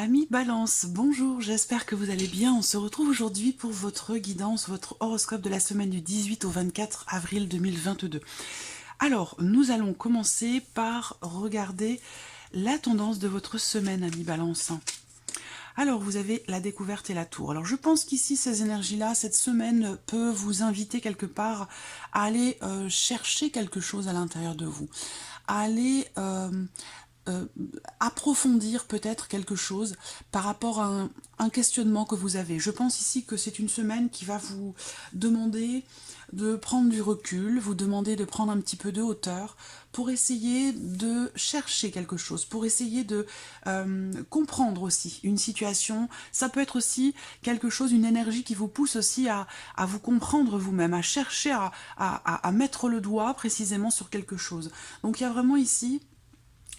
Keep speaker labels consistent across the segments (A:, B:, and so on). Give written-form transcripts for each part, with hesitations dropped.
A: Amis Balance, bonjour, j'espère que vous allez bien. On se retrouve aujourd'hui pour votre guidance, votre horoscope de la semaine du 18 au 24 avril 2022. Alors, nous allons commencer par regarder la tendance de votre semaine, Amis Balance. Alors, vous avez la découverte et la tour. Alors, je pense qu'ici, ces énergies-là, cette semaine peut vous inviter quelque part à aller chercher quelque chose à l'intérieur de vous, à aller euh, approfondir peut-être quelque chose par rapport à un questionnement que vous avez. Je pense ici que c'est une semaine qui va vous demander de prendre du recul, vous demander de prendre un petit peu de hauteur pour essayer de chercher quelque chose, pour essayer de comprendre aussi une situation. Ça peut être aussi quelque chose, une énergie qui vous pousse aussi à vous comprendre vous-même, à chercher à mettre le doigt précisément sur quelque chose. Donc il y a vraiment ici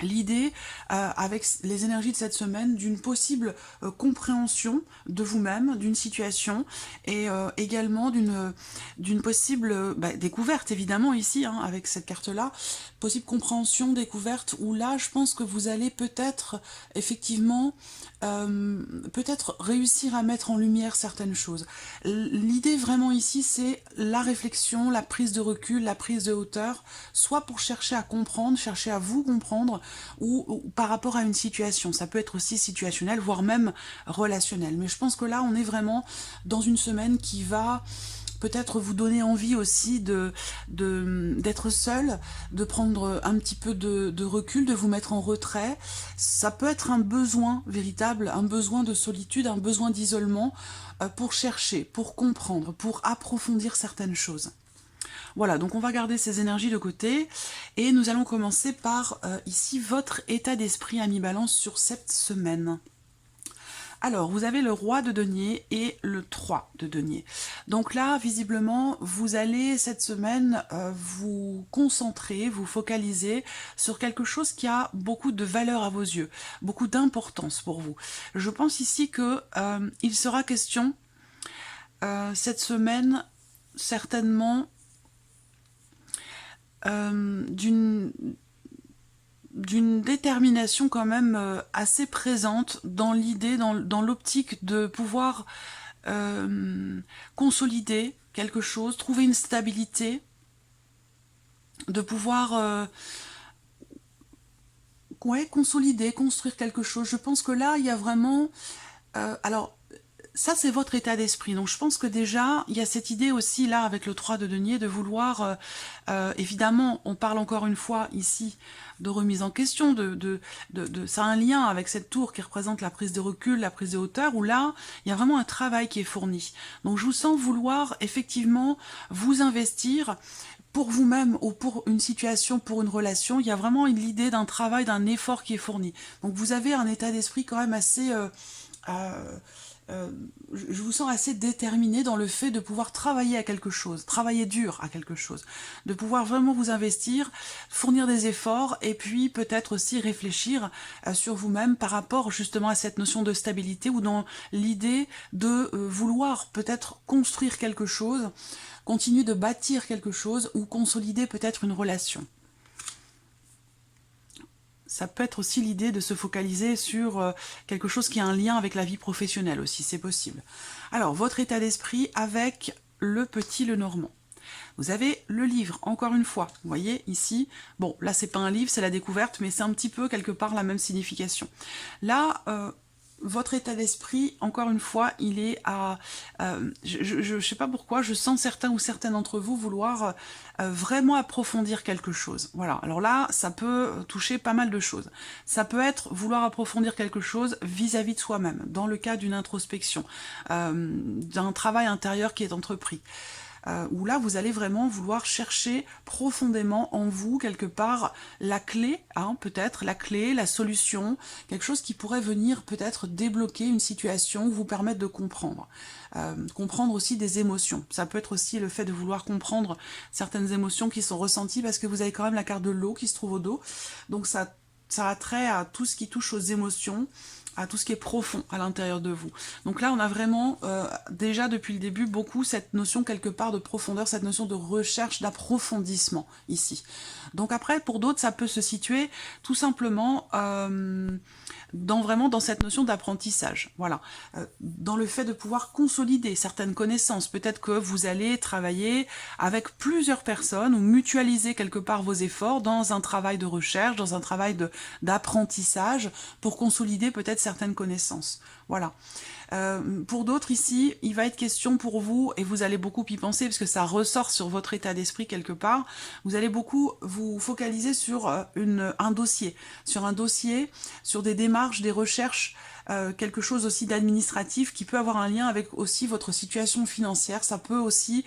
A: l'idée, avec les énergies de cette semaine, d'une possible compréhension de vous-même, d'une situation, et également d'une possible découverte, évidemment, ici, hein, avec cette carte-là, possible compréhension, découverte, où là, je pense que vous allez peut-être, effectivement, peut-être réussir à mettre en lumière certaines choses. L'idée vraiment ici, c'est la réflexion, la prise de recul, la prise de hauteur, soit pour chercher à comprendre, chercher à vous comprendre, ou par rapport à une situation. Ça peut être aussi situationnel, voire même relationnel. Mais je pense que là, on est vraiment dans une semaine qui va peut-être vous donner envie aussi d'être seul, de prendre un petit peu de recul, de vous mettre en retrait. Ça peut être un besoin véritable, un besoin de solitude, un besoin d'isolement pour chercher, pour comprendre, pour approfondir certaines choses. Voilà, donc on va garder ces énergies de côté et nous allons commencer par ici votre état d'esprit, ami Balance, sur cette semaine. Alors, vous avez le roi de denier et le 3 de denier. Donc là, visiblement, vous allez cette semaine vous concentrer, vous focaliser sur quelque chose qui a beaucoup de valeur à vos yeux, beaucoup d'importance pour vous. Je pense ici que il sera question cette semaine, certainement, d'une détermination quand même assez présente dans l'idée, dans l'optique de pouvoir consolider quelque chose, trouver une stabilité, de pouvoir ouais, consolider, construire quelque chose. Je pense que là, il y a vraiment... alors, ça, c'est votre état d'esprit. Donc, je pense que déjà, il y a cette idée aussi, là, avec le 3 de denier, de vouloir... évidemment, on parle encore une fois, ici, de remise en question, ça a un lien avec cette tour qui représente la prise de recul, la prise de hauteur, où là, il y a vraiment un travail qui est fourni. Donc, je vous sens vouloir, effectivement, vous investir pour vous-même ou pour une situation, pour une relation. Il y a vraiment l'idée d'un travail, d'un effort qui est fourni. Donc, vous avez un état d'esprit quand même assez... je vous sens assez déterminé dans le fait de pouvoir travailler à quelque chose, travailler dur à quelque chose, de pouvoir vraiment vous investir, fournir des efforts et puis peut-être aussi réfléchir sur vous-même par rapport justement à cette notion de stabilité ou dans l'idée de vouloir peut-être construire quelque chose, continuer de bâtir quelque chose ou consolider peut-être une relation. Ça peut être aussi l'idée de se focaliser sur quelque chose qui a un lien avec la vie professionnelle aussi, c'est possible. Alors, votre état d'esprit avec le petit Lenormand. Vous avez le livre, encore une fois, vous voyez ici, bon, là c'est pas un livre, c'est la découverte, mais c'est un petit peu quelque part la même signification. Là, votre état d'esprit, encore une fois, il est à... je sais pas pourquoi, je sens certains ou certaines d'entre vous vouloir vraiment approfondir quelque chose. Voilà, alors là, ça peut toucher pas mal de choses. Ça peut être vouloir approfondir quelque chose vis-à-vis de soi-même, dans le cas d'une introspection, d'un travail intérieur qui est entrepris. Où là, vous allez vraiment vouloir chercher profondément en vous, quelque part, la clé, hein, peut-être, la clé, la solution, quelque chose qui pourrait venir peut-être débloquer une situation, vous permettre de comprendre. Comprendre aussi des émotions. Ça peut être aussi le fait de vouloir comprendre certaines émotions qui sont ressenties, parce que vous avez quand même la carte de l'eau qui se trouve au dos. Donc ça a trait à tout ce qui touche aux émotions, à tout ce qui est profond à l'intérieur de vous. Donc là, on a vraiment, déjà depuis le début, beaucoup cette notion quelque part de profondeur, cette notion de recherche, d'approfondissement ici. Donc après, pour d'autres, ça peut se situer tout simplement vraiment dans cette notion d'apprentissage. Voilà. Dans le fait de pouvoir consolider certaines connaissances. Peut-être que vous allez travailler avec plusieurs personnes ou mutualiser quelque part vos efforts dans un travail de recherche, dans un travail d'apprentissage pour consolider peut-être certaines connaissances. Voilà. Pour d'autres ici, il va être question pour vous, et vous allez beaucoup y penser parce que ça ressort sur votre état d'esprit quelque part, vous allez beaucoup vous focaliser sur un dossier, sur des démarches, des recherches, quelque chose aussi d'administratif qui peut avoir un lien avec aussi votre situation financière. Ça peut aussi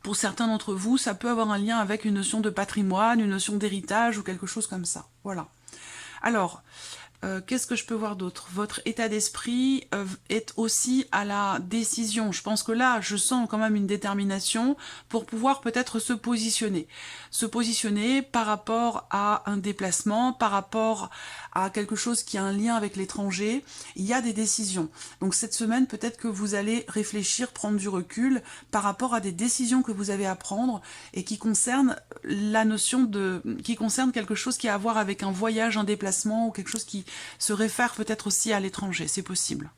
A: pour certains d'entre vous, ça peut avoir un lien avec une notion de patrimoine, une notion d'héritage ou quelque chose comme ça. Voilà. Alors, qu'est-ce que je peux voir d'autre? Votre état d'esprit est aussi à la décision. Je pense que là, je sens quand même une détermination pour pouvoir peut-être se positionner. Se positionner par rapport à un déplacement, par rapport à quelque chose qui a un lien avec l'étranger. Il y a des décisions. Donc cette semaine, peut-être que vous allez réfléchir, prendre du recul par rapport à des décisions que vous avez à prendre et qui concernent qui concerne quelque chose qui a à voir avec un voyage, un déplacement ou quelque chose qui se réfère peut-être aussi à l'étranger, c'est possible.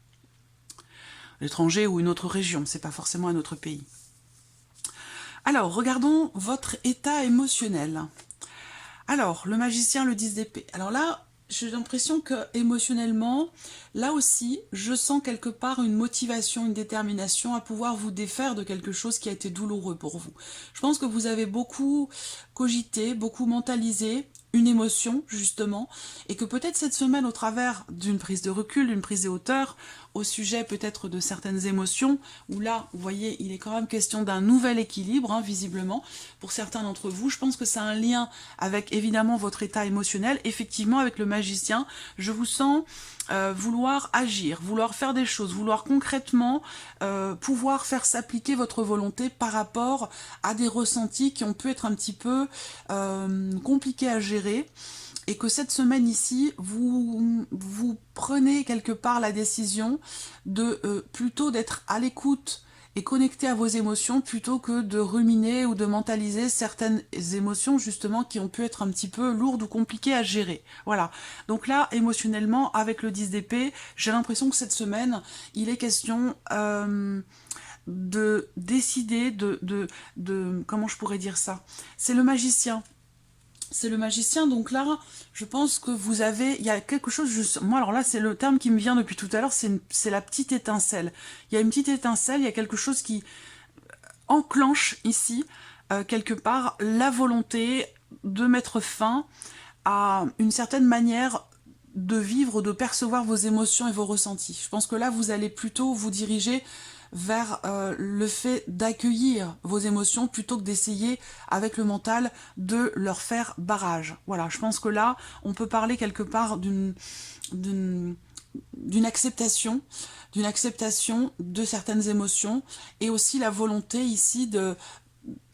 A: L'étranger ou une autre région, c'est pas forcément un autre pays. Alors, regardons votre état émotionnel. Alors, le magicien, le 10 d'épée. Alors là, j'ai l'impression que émotionnellement, là aussi, je sens quelque part une motivation, une détermination à pouvoir vous défaire de quelque chose qui a été douloureux pour vous. Je pense que vous avez beaucoup cogité, beaucoup mentalisé une émotion, justement, et que peut-être cette semaine, au travers d'une prise de recul, d'une prise de hauteur, au sujet peut-être de certaines émotions, où là, vous voyez, il est quand même question d'un nouvel équilibre, hein, visiblement, pour certains d'entre vous. Je pense que ça a un lien avec, évidemment, votre état émotionnel. Effectivement, avec le magicien, je vous sens vouloir agir, vouloir faire des choses, vouloir concrètement pouvoir faire s'appliquer votre volonté par rapport à des ressentis qui ont pu être un petit peu compliqués à gérer. Et que cette semaine ici, vous prenez quelque part la décision de plutôt d'être à l'écoute et connecté à vos émotions plutôt que de ruminer ou de mentaliser certaines émotions justement qui ont pu être un petit peu lourdes ou compliquées à gérer. Voilà. Donc là, émotionnellement, avec le 10 d'épée, j'ai l'impression que cette semaine, il est question de décider de comment je pourrais dire ça? C'est le magicien. C'est le magicien, donc là, je pense que vous avez, il y a quelque chose, moi alors là, c'est le terme qui me vient depuis tout à l'heure, c'est la petite étincelle. Il y a une petite étincelle, il y a quelque chose qui enclenche ici, quelque part, la volonté de mettre fin à une certaine manière de vivre, de percevoir vos émotions et vos ressentis. Je pense que là, vous allez plutôt vous diriger vers le fait d'accueillir vos émotions plutôt que d'essayer avec le mental de leur faire barrage. Voilà, je pense que là, on peut parler quelque part d'une acceptation de certaines émotions et aussi la volonté ici de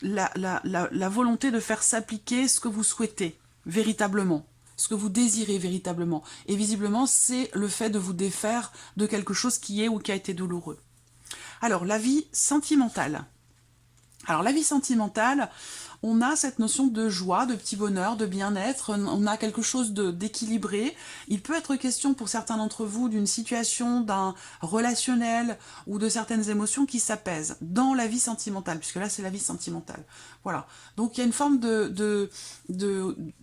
A: la volonté de faire s'appliquer ce que vous souhaitez véritablement, ce que vous désirez véritablement. Et visiblement, c'est le fait de vous défaire de quelque chose qui est ou qui a été douloureux. Alors, la vie sentimentale. Alors, la vie sentimentale, on a cette notion de joie, de petit bonheur, de bien-être, on a quelque chose d'équilibré. Il peut être question pour certains d'entre vous d'une situation, d'un relationnel ou de certaines émotions qui s'apaisent dans la vie sentimentale, puisque là c'est la vie sentimentale. Voilà. Donc il y a une forme de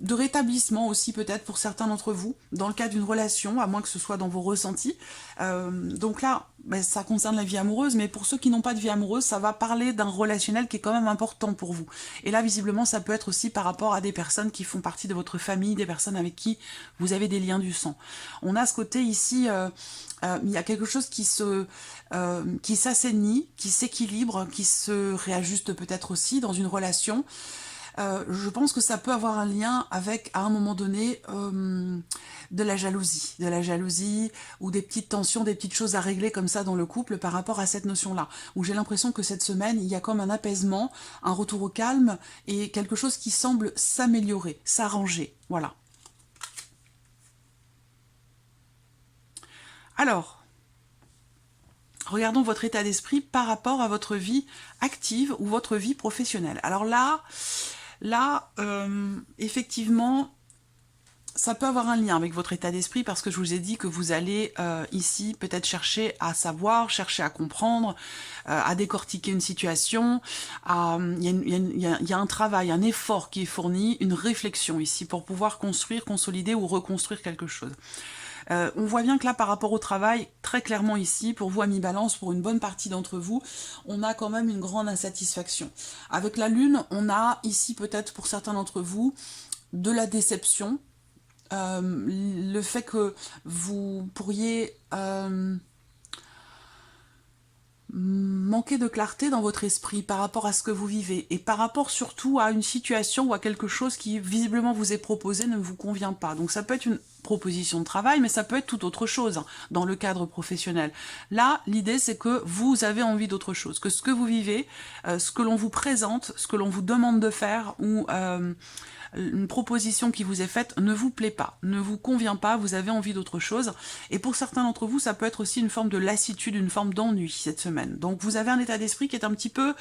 A: rétablissement aussi peut-être pour certains d'entre vous, dans le cas d'une relation, à moins que ce soit dans vos ressentis. Donc là, ça concerne la vie amoureuse, mais pour ceux qui n'ont pas de vie amoureuse, ça va parler d'un relationnel qui est quand même important pour vous. Et là, visiblement, ça peut être aussi par rapport à des personnes qui font partie de votre famille, des personnes avec qui vous avez des liens du sang. On a ce côté ici, il y a quelque chose qui s'assainit, qui s'équilibre, qui se réajuste peut-être aussi dans une relation. Je pense que ça peut avoir un lien avec, à un moment donné, de la jalousie ou des petites tensions, des petites choses à régler comme ça dans le couple par rapport à cette notion-là. Où j'ai l'impression que cette semaine, il y a comme un apaisement, un retour au calme et quelque chose qui semble s'améliorer, s'arranger. Voilà. Alors, regardons votre état d'esprit par rapport à votre vie active ou votre vie professionnelle. Alors là, effectivement, ça peut avoir un lien avec votre état d'esprit parce que je vous ai dit que vous allez ici peut-être chercher à savoir, chercher à comprendre, à décortiquer une situation. Il y a un travail, un effort qui est fourni, une réflexion ici pour pouvoir construire, consolider ou reconstruire quelque chose. On voit bien que là, par rapport au travail, très clairement ici, pour vous, amis Balance, pour une bonne partie d'entre vous, on a quand même une grande insatisfaction. Avec la Lune, on a ici peut-être pour certains d'entre vous de la déception, le fait que vous pourriez manquer de clarté dans votre esprit par rapport à ce que vous vivez et par rapport surtout à une situation ou à quelque chose qui visiblement vous est proposé ne vous convient pas. Donc ça peut être une proposition de travail, mais ça peut être tout autre chose dans le cadre professionnel. Là, l'idée c'est que vous avez envie d'autre chose, que ce que vous vivez, ce que l'on vous présente, ce que l'on vous demande de faire ou une proposition qui vous est faite ne vous plaît pas, ne vous convient pas, vous avez envie d'autre chose. Et pour certains d'entre vous, ça peut être aussi une forme de lassitude, une forme d'ennui cette semaine. Donc vous avez un état d'esprit qui est un petit peu...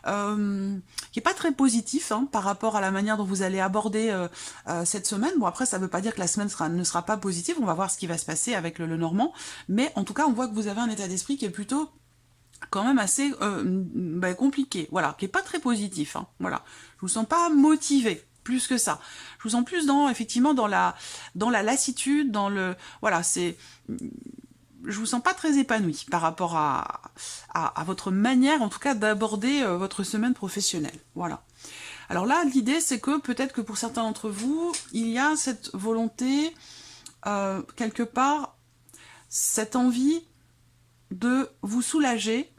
A: qui est pas très positif par rapport à la manière dont vous allez aborder cette semaine. Bon après, ça veut pas dire que la semaine ne sera pas positive, on va voir ce qui va se passer avec le Normand. Mais en tout cas, on voit que vous avez un état d'esprit qui est plutôt quand même assez compliqué, voilà, qui est pas très positif, voilà. Je vous sens pas motivé, plus que ça. Je vous sens plus effectivement dans la lassitude, dans le, voilà, je vous sens pas très épanoui par rapport à votre manière, en tout cas, d'aborder votre semaine professionnelle, voilà. Alors là, l'idée, c'est que peut-être que pour certains d'entre vous, il y a cette volonté, quelque part, cette envie de vous soulager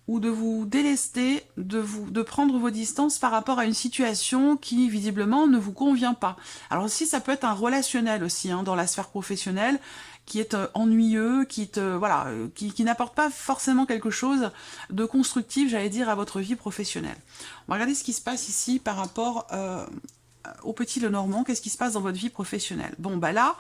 A: ou de vous délester, de prendre vos distances par rapport à une situation qui visiblement ne vous convient pas. Alors aussi, ça peut être un relationnel aussi dans la sphère professionnelle qui est ennuyeux, qui n'apporte pas forcément quelque chose de constructif, j'allais dire, à votre vie professionnelle. On va regarder ce qui se passe ici par rapport au petit Lenormand, qu'est-ce qui se passe dans votre vie professionnelle? Bon, bah là,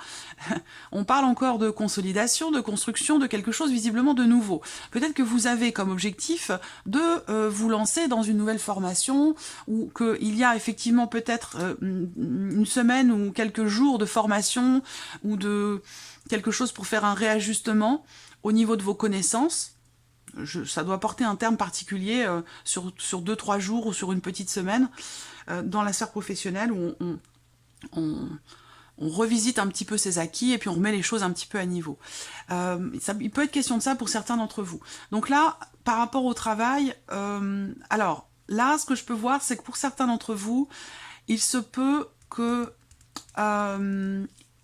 A: on parle encore de consolidation, de construction, de quelque chose visiblement de nouveau. Peut-être que vous avez comme objectif de vous lancer dans une nouvelle formation, ou qu'il y a effectivement peut-être une semaine ou quelques jours de formation, ou de quelque chose pour faire un réajustement au niveau de vos connaissances. Ça doit porter un terme particulier sur 2-3 jours ou sur une petite semaine dans la sphère professionnelle où on revisite un petit peu ses acquis et puis on remet les choses un petit peu à niveau. Il peut être question de ça pour certains d'entre vous. Donc là, par rapport au travail, alors là, ce que je peux voir, c'est que pour certains d'entre vous, il se peut que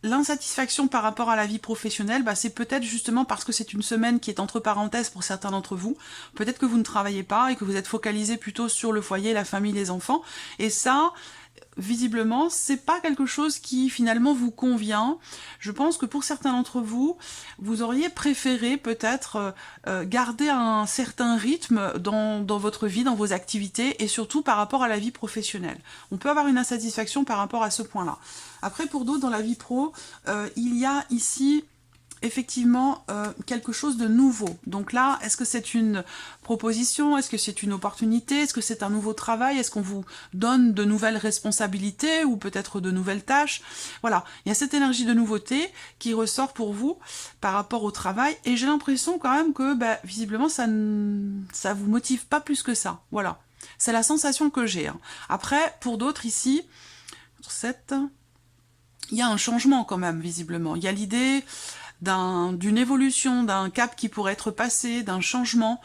A: l'insatisfaction par rapport à la vie professionnelle, c'est peut-être justement parce que c'est une semaine qui est entre parenthèses pour certains d'entre vous. Peut-être que vous ne travaillez pas et que vous êtes focalisé plutôt sur le foyer, la famille, les enfants. Et ça, visiblement, c'est pas quelque chose qui finalement vous convient. Je pense que pour certains d'entre vous, vous auriez préféré peut-être garder un certain rythme dans votre vie, dans vos activités et surtout par rapport à la vie professionnelle. On peut avoir une insatisfaction par rapport à ce point-là. Après, pour d'autres, dans la vie pro, il y a ici effectivement quelque chose de nouveau. Donc là, est-ce que c'est une proposition? Est-ce que c'est une opportunité? Est-ce que c'est un nouveau travail? Est-ce qu'on vous donne de nouvelles responsabilités ou peut-être de nouvelles tâches? Voilà, il y a cette énergie de nouveauté qui ressort pour vous par rapport au travail et j'ai l'impression quand même que visiblement ça vous motive pas plus que ça. Voilà, c'est la sensation que j'ai. Après, pour d'autres ici, il y a un changement quand même visiblement. Il y a l'idée d'une évolution, d'un cap qui pourrait être passé, d'un changement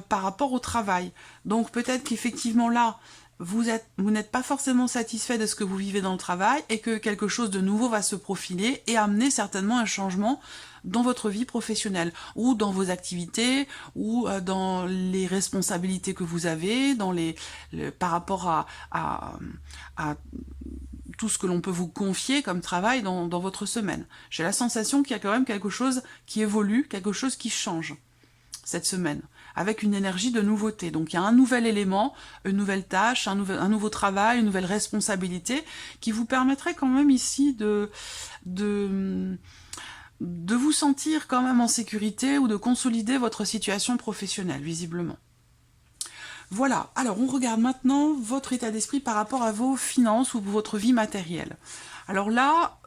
A: par rapport au travail. Donc peut-être qu'effectivement là, vous n'êtes pas forcément satisfait de ce que vous vivez dans le travail et que quelque chose de nouveau va se profiler et amener certainement un changement dans votre vie professionnelle ou dans vos activités ou dans les responsabilités que vous avez, par rapport à tout ce que l'on peut vous confier comme travail dans votre semaine. J'ai la sensation qu'il y a quand même quelque chose qui évolue, quelque chose qui change cette semaine, avec une énergie de nouveauté. Donc il y a un nouvel élément, une nouvelle tâche, un nouveau travail, une nouvelle responsabilité qui vous permettrait quand même ici de vous sentir quand même en sécurité ou de consolider votre situation professionnelle, visiblement. Voilà, alors on regarde maintenant votre état d'esprit par rapport à vos finances ou votre vie matérielle. Alors là,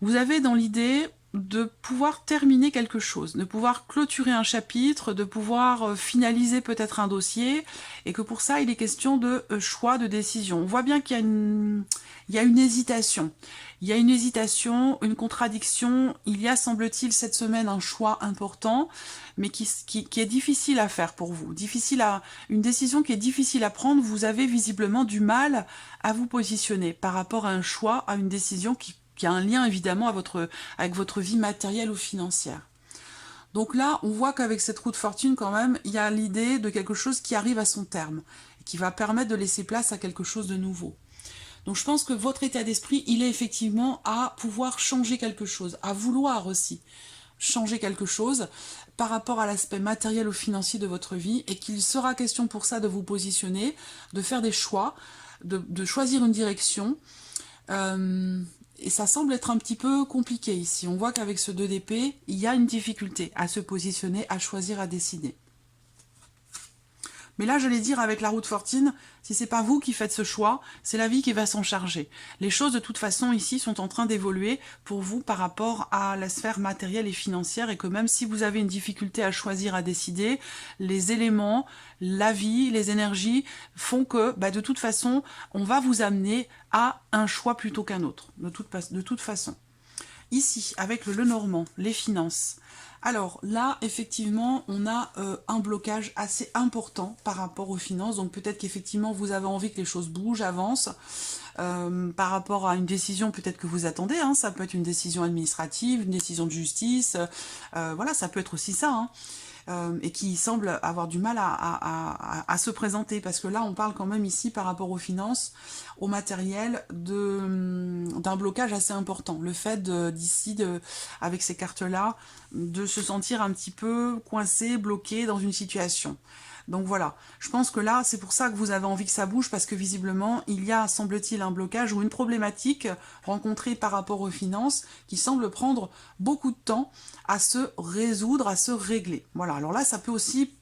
A: Vous avez dans l'idée de pouvoir terminer quelque chose, de pouvoir clôturer un chapitre, de pouvoir finaliser peut-être un dossier, et que pour ça, il est question de choix, de décision. On voit bien qu'il y a une hésitation. Il y a une hésitation, une contradiction. Il y a, semble-t-il, cette semaine, un choix important, mais qui est difficile à faire pour vous. Une décision qui est difficile à prendre. Vous avez visiblement du mal à vous positionner par rapport à un choix, à une décision qui a un lien évidemment avec votre vie matérielle ou financière. Donc là, on voit qu'avec cette roue de fortune, quand même, il y a l'idée de quelque chose qui arrive à son terme, et qui va permettre de laisser place à quelque chose de nouveau. Donc je pense que votre état d'esprit, il est effectivement à pouvoir changer quelque chose, à vouloir aussi changer quelque chose par rapport à l'aspect matériel ou financier de votre vie, et qu'il sera question pour ça de vous positionner, de faire des choix, de choisir une direction. Et ça semble être un petit peu compliqué ici. On voit qu'avec ce 2 d'épée, il y a une difficulté à se positionner, à choisir, à décider. Mais là, je vais dire avec la roue de fortune, si c'est pas vous qui faites ce choix, c'est la vie qui va s'en charger. Les choses, de toute façon, ici, sont en train d'évoluer pour vous par rapport à la sphère matérielle et financière, et que même si vous avez une difficulté à choisir, à décider, les éléments, la vie, les énergies font que, de toute façon, on va vous amener à un choix plutôt qu'un autre, de toute façon. Ici, avec le Lenormand, les finances. Alors là, effectivement, on a un blocage assez important par rapport aux finances. Donc peut-être qu'effectivement, vous avez envie que les choses bougent, avancent. Par rapport à une décision peut-être que vous attendez. Hein. Ça peut être une décision administrative, une décision de justice. Voilà, ça peut être aussi ça. Hein. Et qui semble avoir du mal à se présenter, parce que là on parle quand même ici par rapport aux finances, au matériel, d'un blocage assez important. Le fait d'ici, avec ces cartes-là, de se sentir un petit peu coincé, bloqué dans une situation. Donc voilà, je pense que là, c'est pour ça que vous avez envie que ça bouge, parce que visiblement, il y a, semble-t-il, un blocage ou une problématique rencontrée par rapport aux finances qui semble prendre beaucoup de temps à se résoudre, à se régler. Voilà, alors là, ça peut aussi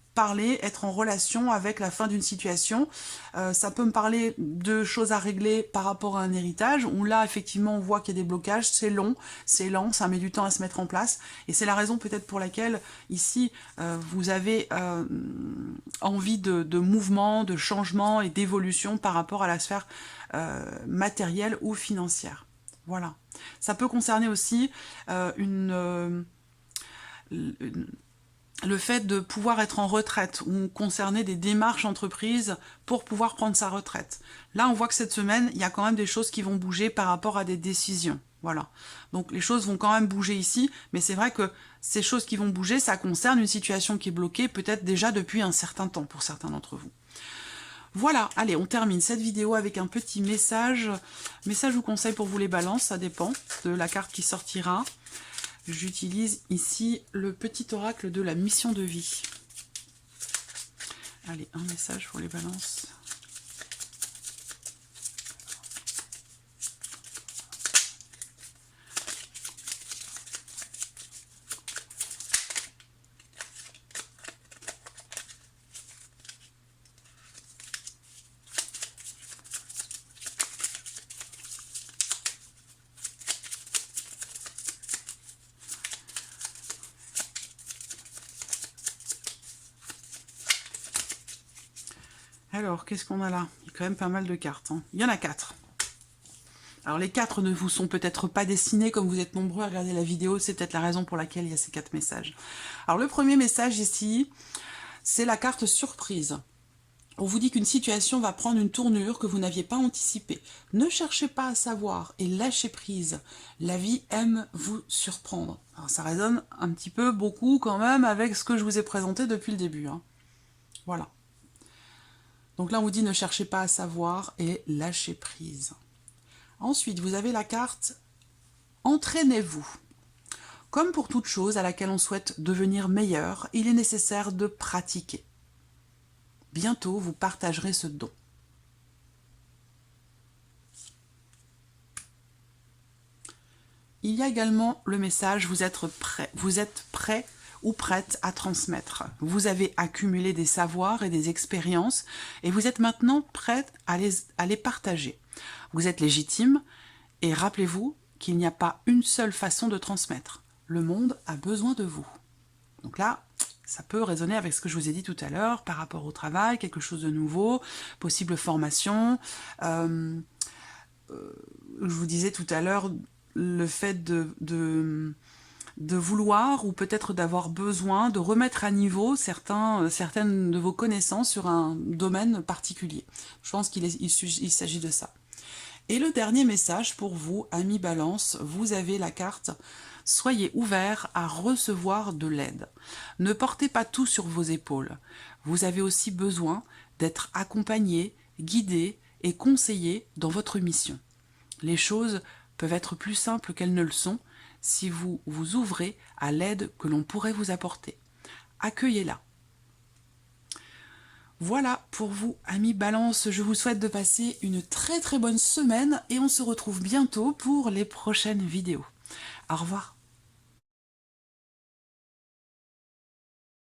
A: être en relation avec la fin d'une situation. Ça peut me parler de choses à régler par rapport à un héritage, où là, effectivement, on voit qu'il y a des blocages, c'est long, c'est lent, ça met du temps à se mettre en place, et c'est la raison peut-être pour laquelle, ici, vous avez envie de mouvement, de changement et d'évolution par rapport à la sphère matérielle ou financière. Voilà. Ça peut concerner aussi le fait de pouvoir être en retraite, ou concerner des démarches entreprises pour pouvoir prendre sa retraite. Là, on voit que cette semaine, il y a quand même des choses qui vont bouger par rapport à des décisions. Voilà. Donc les choses vont quand même bouger ici, mais c'est vrai que ces choses qui vont bouger, ça concerne une situation qui est bloquée, peut-être déjà depuis un certain temps pour certains d'entre vous. Voilà, allez, on termine cette vidéo avec un petit message. Message ou conseil pour vous les balances, ça dépend de la carte qui sortira. J'utilise ici le petit oracle de la mission de vie. Allez, un message pour les balances. Alors, qu'est-ce qu'on a là? Il y a quand même pas mal de cartes. Hein. Il y en a 4. Alors, les 4 ne vous sont peut-être pas destinés, comme vous êtes nombreux à regarder la vidéo, c'est peut-être la raison pour laquelle il y a ces 4 messages. Alors, le premier message ici, c'est la carte surprise. On vous dit qu'une situation va prendre une tournure que vous n'aviez pas anticipée. Ne cherchez pas à savoir et lâchez prise. La vie aime vous surprendre. Alors, ça résonne un petit peu, beaucoup quand même, avec ce que je vous ai présenté depuis le début. Hein. Voilà. Donc là, on vous dit ne cherchez pas à savoir et lâchez prise. Ensuite, vous avez la carte « Entraînez-vous ». Comme pour toute chose à laquelle on souhaite devenir meilleur, il est nécessaire de pratiquer. Bientôt, vous partagerez ce don. Il y a également le message « Vous êtes prêt ou prête à transmettre. Vous avez accumulé des savoirs et des expériences et vous êtes maintenant prête à les partager. Vous êtes légitime et rappelez-vous qu'il n'y a pas une seule façon de transmettre. Le monde a besoin de vous. Donc là, ça peut résonner avec ce que je vous ai dit tout à l'heure par rapport au travail, quelque chose de nouveau, possible formation. Je vous disais tout à l'heure, le fait de vouloir ou peut-être d'avoir besoin de remettre à niveau certaines de vos connaissances sur un domaine particulier. Je pense qu'il s'agit de ça. Et le dernier message pour vous, amis Balance, vous avez la carte « Soyez ouverts à recevoir de l'aide ». Ne portez pas tout sur vos épaules. Vous avez aussi besoin d'être accompagné, guidé et conseillé dans votre mission. Les choses peuvent être plus simples qu'elles ne le sont si vous vous ouvrez à l'aide que l'on pourrait vous apporter. Accueillez-la. Voilà pour vous, amis Balance, je vous souhaite de passer une très bonne semaine et on se retrouve bientôt pour les prochaines vidéos. Au revoir.